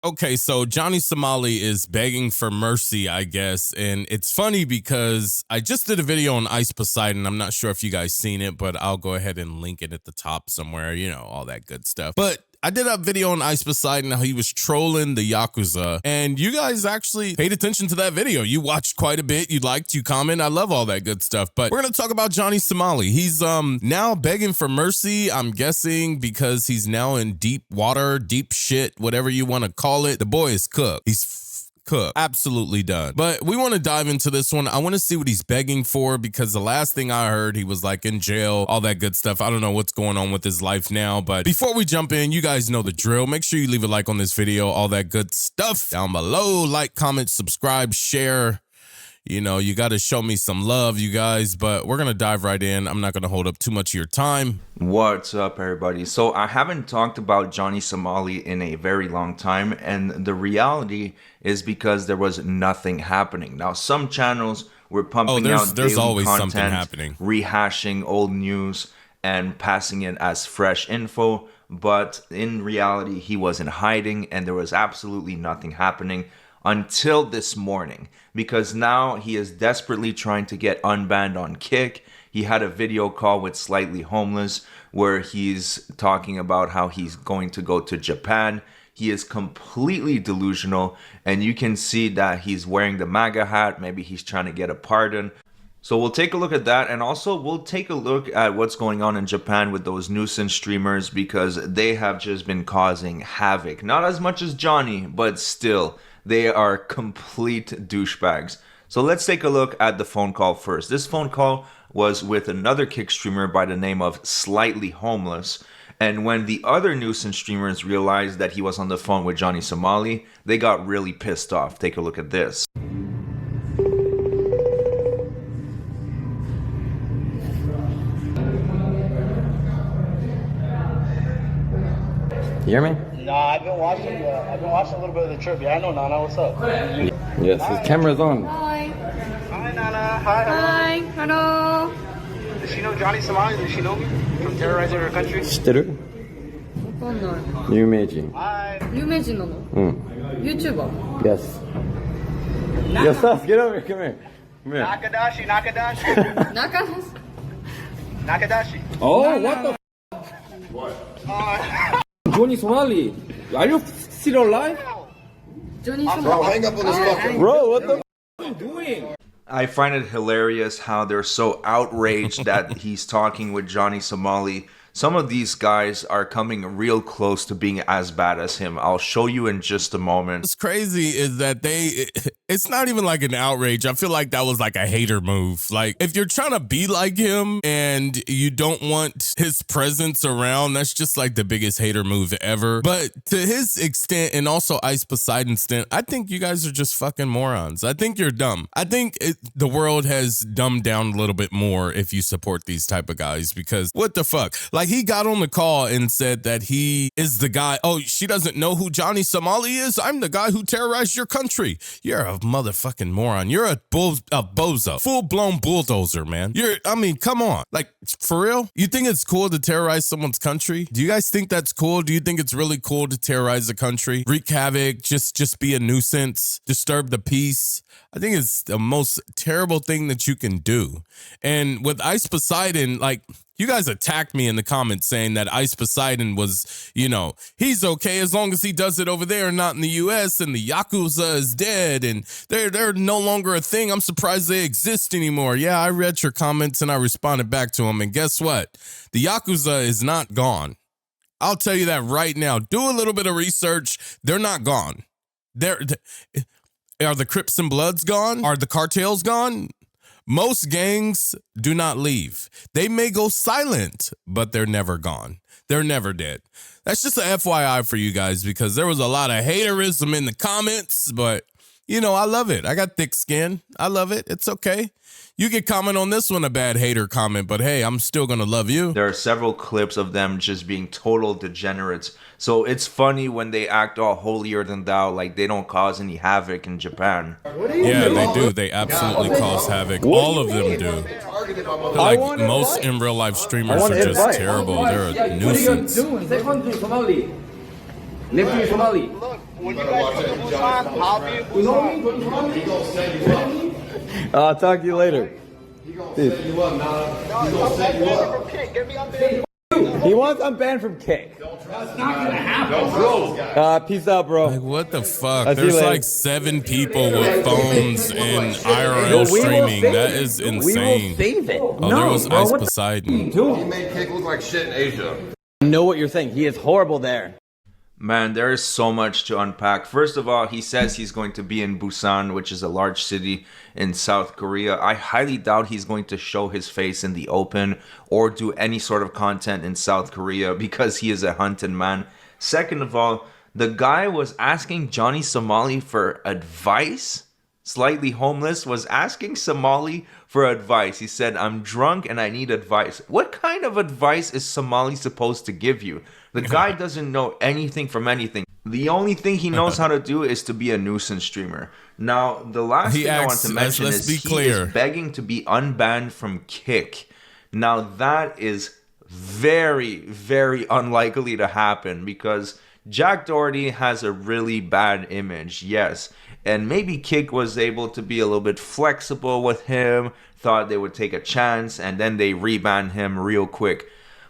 Okay, so Johnny Somali is begging for mercy, I guess. And it's funny because I just did a video on Ice Poseidon. I'm not sure if you guys seen it, but I'll go ahead and link it at the top somewhere, you know, all that good stuff. But I did a video on Ice Poseidon, how he was trolling the Yakuza, and you guys actually paid attention to that video. You watched quite a bit, you liked, you comment, I love all that good stuff. But we're gonna talk about Johnny Somali. He's now begging for mercy, I'm guessing because he's now in deep water, deep shit, whatever you want to call it. The boy is cooked. He's cooked. Absolutely done. But we want to dive into this one. I want to see what he's begging for, because the last thing I heard, he was like in jail, all that good stuff. I don't know what's going on with his life now. But before we jump in, you guys know the drill. Make sure you leave a like on this video, all that good stuff down below. Like, comment, subscribe, share. You know, you got to show me some love, you guys, but we're going to dive right in. I'm not going to hold up too much of your time. What's up, everybody? So I haven't talked about Johnny Somali in a very long time, and the reality is because there was nothing happening. Now, some channels were pumping out there's daily always content, something happening, rehashing old news and passing it as fresh info, but in reality, he was in hiding and there was absolutely nothing happening until this morning, because now he is desperately trying to get unbanned on Kick. He had a video call with Slightly Homeless where he's talking about how he's going to go to Japan. He is completely delusional, and you can see that he's wearing the MAGA hat. Maybe he's trying to get a pardon. So we'll take a look at that, and also we'll take a look at what's going on in Japan with those nuisance streamers, because they have just been causing havoc. Not as much as Johnny, but still, they are complete douchebags. So let's take a look at the phone call first. This phone call was with another Kick streamer by the name of Slightly Homeless. And when the other nuisance streamers realized that he was on the phone with Johnny Somali, they got really pissed off. Take a look at this. You hear me? Nah, I've been watching a little bit of the trip. Yeah, I know Nana. What's up? Yes, his camera's on. Hi. Hi, Nana. Hi. Hi. Hello. Does she know Johnny Somali? Does she know me from terrorizing her country? 知ってる？わかんない。有名人。Hi. 有名人なの？YouTuber? Yes. Yes, Sas, get over here. Come here. Come here. Nakadashi. Nakadashi. Oh, what the? What? Johnny Somali, are you still alive? Johnny Bro, hang up on this fucker. Bro, what the are you doing? I find it hilarious how they're so outraged that he's talking with Johnny Somali. Some of these guys are coming real close to being as bad as him. I'll show you in just a moment. What's crazy is that it's not even like an outrage. I feel like that was like a hater move. Like, if you're trying to be like him and you don't want his presence around, that's just like the biggest hater move ever. But to his extent, and also Ice Poseidon's extent, I think you guys are just fucking morons. I think you're dumb. I think the world has dumbed down a little bit more if you support these type of guys, because what the fuck? Like, he got on the call and said that he is the guy. Oh, she doesn't know who Johnny Somali is? I'm the guy who terrorized your country. You're a motherfucking moron. You're a bozo. Full-blown bulldozer, man. I mean, come on. Like, for real? You think it's cool to terrorize someone's country? Do you guys think that's cool? Do you think it's really cool to terrorize a country? Wreak havoc, just be a nuisance, disturb the peace? I think it's the most terrible thing that you can do. And with Ice Poseidon, like, you guys attacked me in the comments saying that Ice Poseidon was, you know, he's okay as long as he does it over there, not in the US, and the Yakuza is dead and they're no longer a thing. I'm surprised they exist anymore. Yeah, I read your comments and I responded back to them. And guess what? The Yakuza is not gone. I'll tell you that right now. Do a little bit of research. They're not gone. Are the Crips and Bloods gone? Are the cartels gone? Most gangs do not leave. They may go silent, but they're never gone. They're never dead. That's just an FYI for you guys, because there was a lot of haterism in the comments, but, you know, I love it. I got thick skin. I love it. It's okay. You could comment on this one, a bad hater comment, but hey, I'm still going to love you. There are several clips of them just being total degenerates. So it's funny when they act all holier than thou, like they don't cause any havoc in Japan. Yeah, they do. They absolutely cause havoc. All of them do. Like, most in real life streamers are just terrible. They're a nuisance. Second to Somali. Nephew Somali. Look, when you guys come to Busan, I'll be in You know Busan. me? Johnny Somali? I'll talk to you later. No, stop unbanning from Kick. Get me unbanned. He wants unbanned from Kick. That's not gonna happen, bro. Peace out, bro. Like, what the fuck? I'll see you There's later. like 7 people with phones and IRL streaming. That is insane. We will save it. Oh, there was Ice Poseidon. He made Kick look like shit in Asia. I know what you're saying. He is horrible there. Man, there is so much to unpack. First of all, he says he's going to be in Busan, which is a large city in South Korea. I highly doubt he's going to show his face in the open or do any sort of content in South Korea because he is a hunted man. Second of all, the guy was asking Johnny Somali for advice. Slightly Homeless was asking Somali for advice. He said, I'm drunk and I need advice. What kind of advice is Somali supposed to give you? The guy doesn't know anything from anything. The only thing he knows how to do is to be a nuisance streamer. Now, the last thing I want to mention is he is begging to be unbanned from Kick. Now, that is very, very unlikely to happen because Jack Doherty has a really bad image, yes. And maybe Kick was able to be a little bit flexible with him, thought they would take a chance, and then they rebanned him real quick.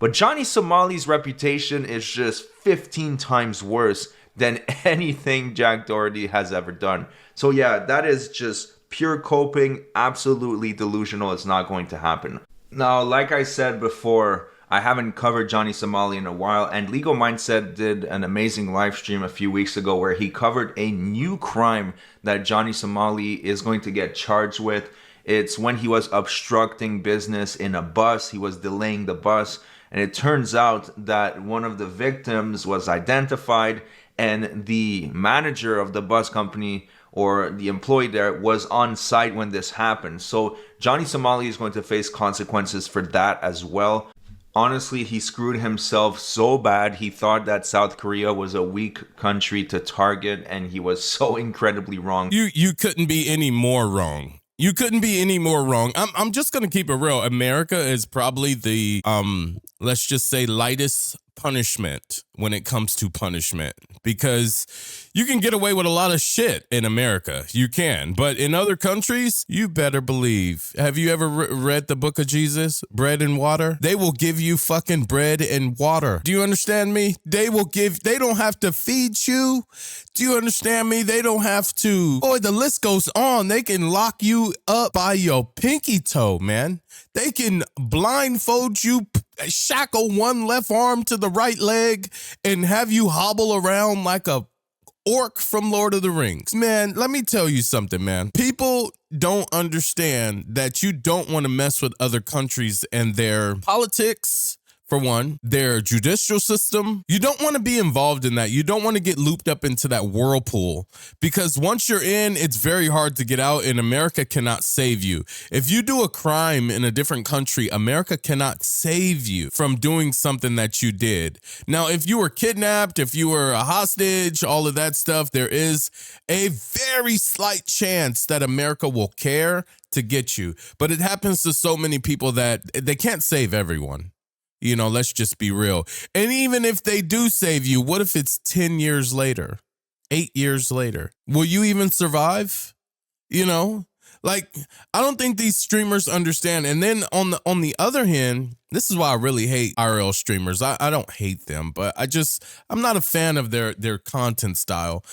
But Johnny Somali's reputation is just 15 times worse than anything Jack Doherty has ever done. So yeah, that is just pure coping, absolutely delusional. It's not going to happen. Now, like I said before, I haven't covered Johnny Somali in a while, and Legal Mindset did an amazing live stream a few weeks ago where he covered a new crime that Johnny Somali is going to get charged with. It's when he was obstructing business in a bus. He was delaying the bus, and it turns out that one of the victims was identified, and the manager of the bus company or the employee there was on site when this happened. So Johnny Somali is going to face consequences for that as well. Honestly, he screwed himself so bad. He thought that South Korea was a weak country to target, and he was so incredibly wrong. You couldn't be any more wrong. You couldn't be any more wrong. I'm just gonna keep it real. America is probably the let's just say lightest punishment when it comes to punishment, because you can get away with a lot of shit in America. You can, but in other countries, you better believe. Have you ever read the book of Jesus, Bread and Water? They will give you fucking bread and water. Do you understand me? They don't have to feed you. Do you understand me? They don't have to. Boy, the list goes on. They can lock you up by your pinky toe, man. They can blindfold you, shackle one left arm to the right leg, and have you hobble around like a orc from Lord of the Rings. Man, let me tell you something, man. People don't understand that you don't want to mess with other countries and their politics. For one, their judicial system. You don't want to be involved in that. You don't want to get looped up into that whirlpool, because once you're in, it's very hard to get out, and America cannot save you. If you do a crime in a different country, America cannot save you from doing something that you did. Now, if you were kidnapped, if you were a hostage, all of that stuff, there is a very slight chance that America will care to get you. But it happens to so many people that they can't save everyone. You know, let's just be real. And even if they do save you, what if it's 10 years later, 8 years later? Will you even survive? You know, like, I don't think these streamers understand. And then on the other hand, this is why I really hate IRL streamers. I don't hate them, but I'm not a fan of their content style,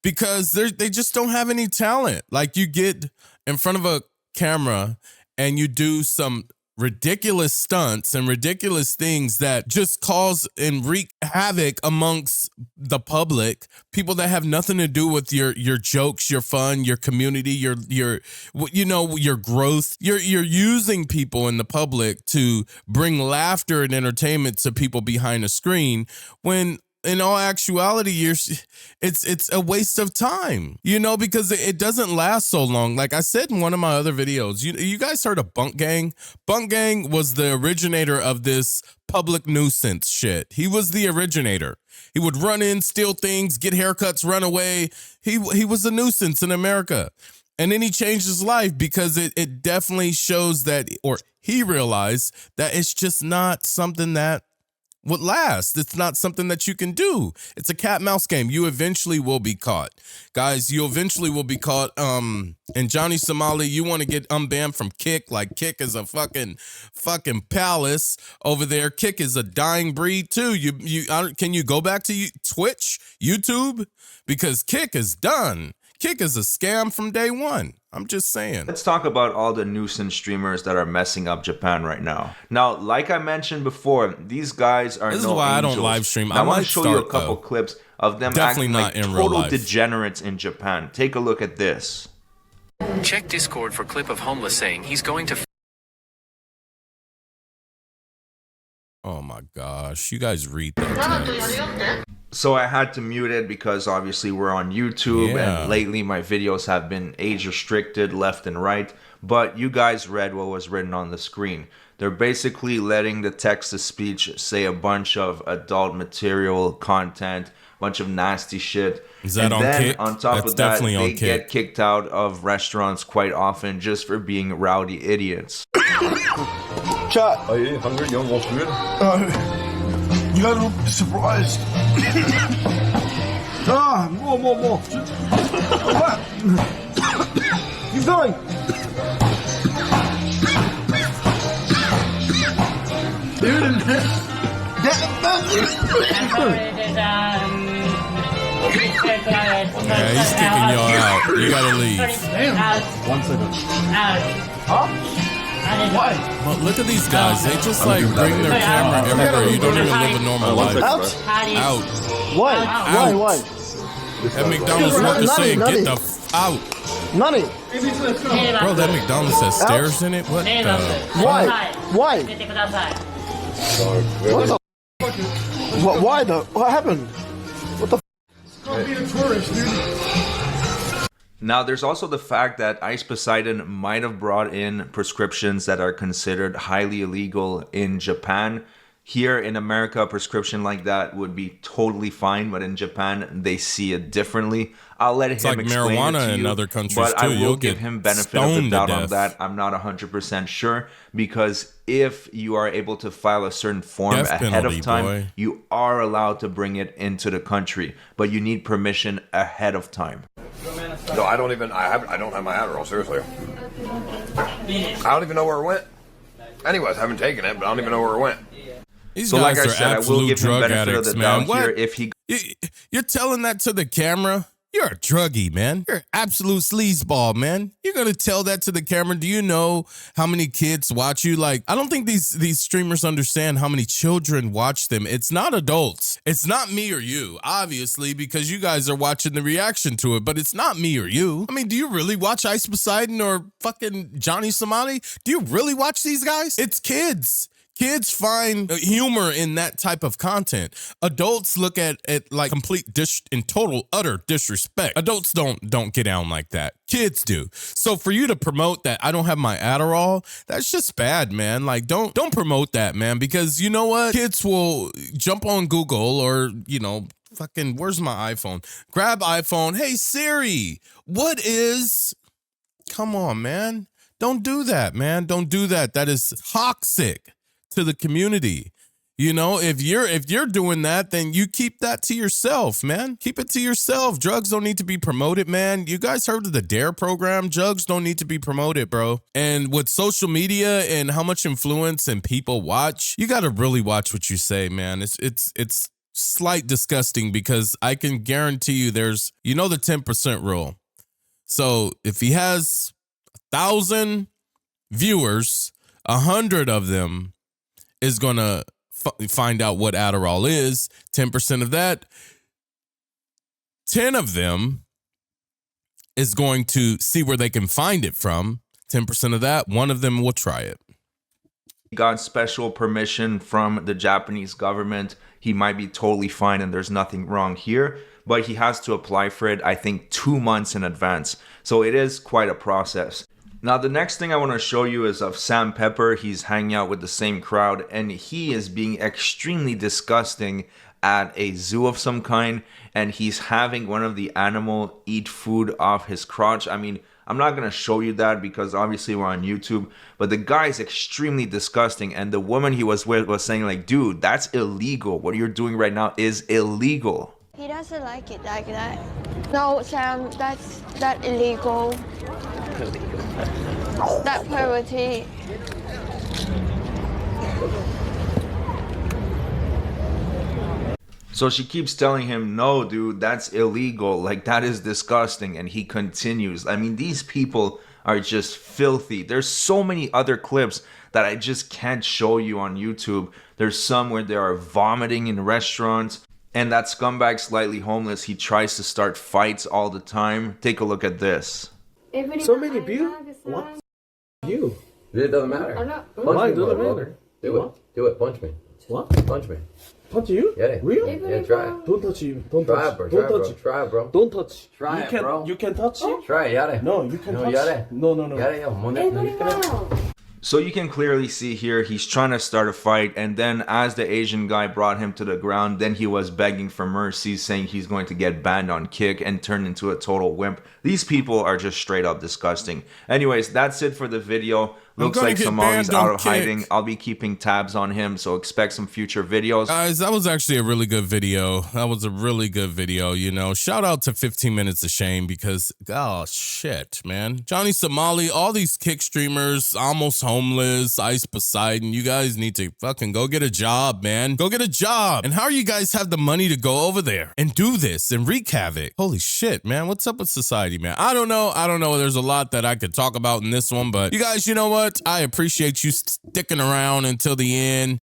because they just don't have any talent. Like, you get in front of a camera and you do some ridiculous stunts and ridiculous things that just cause and wreak havoc amongst the public, people that have nothing to do with your jokes, your fun, your community, your growth. You're using people in the public to bring laughter and entertainment to people behind a screen, when in all actuality, it's a waste of time, because it doesn't last so long. Like I said in one of my other videos, you guys heard of Bunk Gang? Bunk Gang was the originator of this public nuisance shit. He was the originator. He would run in, steal things, get haircuts, run away. He was a nuisance in America. And then he changed his life because it definitely shows that, or he realized that it's just not something that would last. It's not something that you can do. It's a cat mouse game. You eventually will be caught. Guys, you eventually will be caught. And Johnny Somali, you want to get unbanned from Kick. Like Kick is a fucking palace over there. Kick is a dying breed too. Can you go back to Twitch, YouTube? Because Kick is done. Kick is a scam from day one. I'm just saying. Let's talk about all the nuisance streamers that are messing up Japan right now. Now, like I mentioned before, these guys are This no is why angels. I don't live stream. Now, I want might to show you a start, couple though. clips of them Definitely acting not like in real total life. degenerates in Japan. Take a look at this. Check Discord for clip of homeless saying he's going to Oh my gosh. You guys read that text. So I had to mute it because obviously we're on YouTube Yeah. and lately my videos have been age restricted left and right. But you guys read what was written on the screen. They're basically letting the text-to-speech say a bunch of adult material content, bunch of nasty shit. Is that and on then Kick? on top That's of that, definitely on they get Kick. kicked out of restaurants quite often just for being rowdy idiots. Chat. Are you hungry? You want more food? You gotta look surprised. More. Keep going. Yeah, he's kicking y'all out. You gotta leave. 1 second. But look at these guys. They just like bring their camera everywhere. You don't even live a normal life. Out? Out. Why? Why? That McDonald's worker saying, get the out. Nani? Bro, that McDonald's has stairs in it? What the? Why? Why? Why though? What happened? Now, there's also the fact that Ice Poseidon might have brought in prescriptions that are considered highly illegal in Japan. Here in America, a prescription like that would be totally fine, but in Japan, they see it differently. I'll let him like explain marijuana it to you, in other countries, but I too. will You'll give get him benefit of the stoned to doubt on death. that. I'm not 100% sure, because if you are able to file a certain form Death ahead penalty, of time, boy. you are allowed to bring it into the country, but you need permission ahead of time. No, I don't have my Adderall, seriously. I don't even know where it went. Anyways, I haven't taken it, but I don't even know where it went. These So guys like I are said, I will absolute give him drug benefit of addicts, the man. doubt What? here if he You're telling that to the camera? You're a druggie, man. You're an absolute sleazeball, man. You're gonna tell that to the camera. Do you know how many kids watch you? Like, I don't think these streamers understand how many children watch them. It's not adults. It's not me or you, obviously, because you guys are watching the reaction to it, but it's not me or you. I mean, do you really watch Ice Poseidon or fucking Johnny Somali? Do you really watch these guys? It's kids. Kids find humor in that type of content. Adults look at it like complete and total utter disrespect. Adults don't get down like that. Kids do. So for you to promote that I don't have my Adderall, that's just bad, man. Like don't promote that, man, because you know what? Kids will jump on Google or, fucking where's my iPhone? Grab iPhone. Hey Siri, what is Come on, man. Don't do that, man. Don't do that. That is toxic to the community. If you're doing that, then you keep that to yourself, man. Keep it to yourself. Drugs don't need to be promoted, man. You guys heard of the DARE program? Drugs don't need to be promoted, bro. And with social media and how much influence and people watch, you got to really watch what you say, man. It's slight disgusting because I can guarantee you there's, the 10% rule. So if he has 1,000 viewers, 100 of them is going to find out what Adderall is. 10% of that, 10 of them is going to see where they can find it from. 10% of that, one of them will try it. He got special permission from the Japanese government, he might be totally fine and there's nothing wrong here. But he has to apply for it, I think, 2 months in advance. So it is quite a process. Now, the next thing I want to show you is of Sam Pepper. He's hanging out with the same crowd, and he is being extremely disgusting at a zoo of some kind, and he's having one of the animal eat food off his crotch. I mean, I'm not going to show you that because obviously we're on YouTube, but the guy is extremely disgusting. And the woman he was with was saying like, dude, that's illegal. What you're doing right now is illegal. He doesn't like it like that. No, Sam, that's illegal. That poverty. So she keeps telling him, no, dude, that's illegal. Like, that is disgusting. And he continues. I mean, these people are just filthy. There's so many other clips that I just can't show you on YouTube. There's some where they are vomiting in restaurants. And that scumbag Slightly Homeless, he tries to start fights all the time. Take a look at this. So many views? What? You? It doesn't matter. Why doesn't matter? Do it. Do it. Punch me. What? Punch me. Punch you? Get it. Really? Yeah, try it. Don't touch him. Don't Try touch. it, bro. Don't Try it, touch. bro. Try it, bro. Don't touch. Try you it, can, bro. You can touch him? Try it, yare. No, you can No, touch. yare. No. Yare, yo. So you can clearly see here, he's trying to start a fight. And then as the Asian guy brought him to the ground, then he was begging for mercy, saying he's going to get banned on Kick and turn into a total wimp. These people are just straight up disgusting. Anyways, that's it for the video. Looks like Somali's out of hiding. I'll be keeping tabs on him, so expect some future videos. Guys, that was actually a really good video. That was a really good video, you know. Shout out to 15 Minutes of Shame because, oh, shit, man. Johnny Somali, all these Kick streamers, Almost Homeless, Ice Poseidon, you guys need to fucking go get a job, man. Go get a job. And how are you guys have the money to go over there and do this and wreak havoc? Holy shit, man. What's up with society, man? I don't know. There's a lot that I could talk about in this one, but you guys, you know what? I appreciate you sticking around until the end.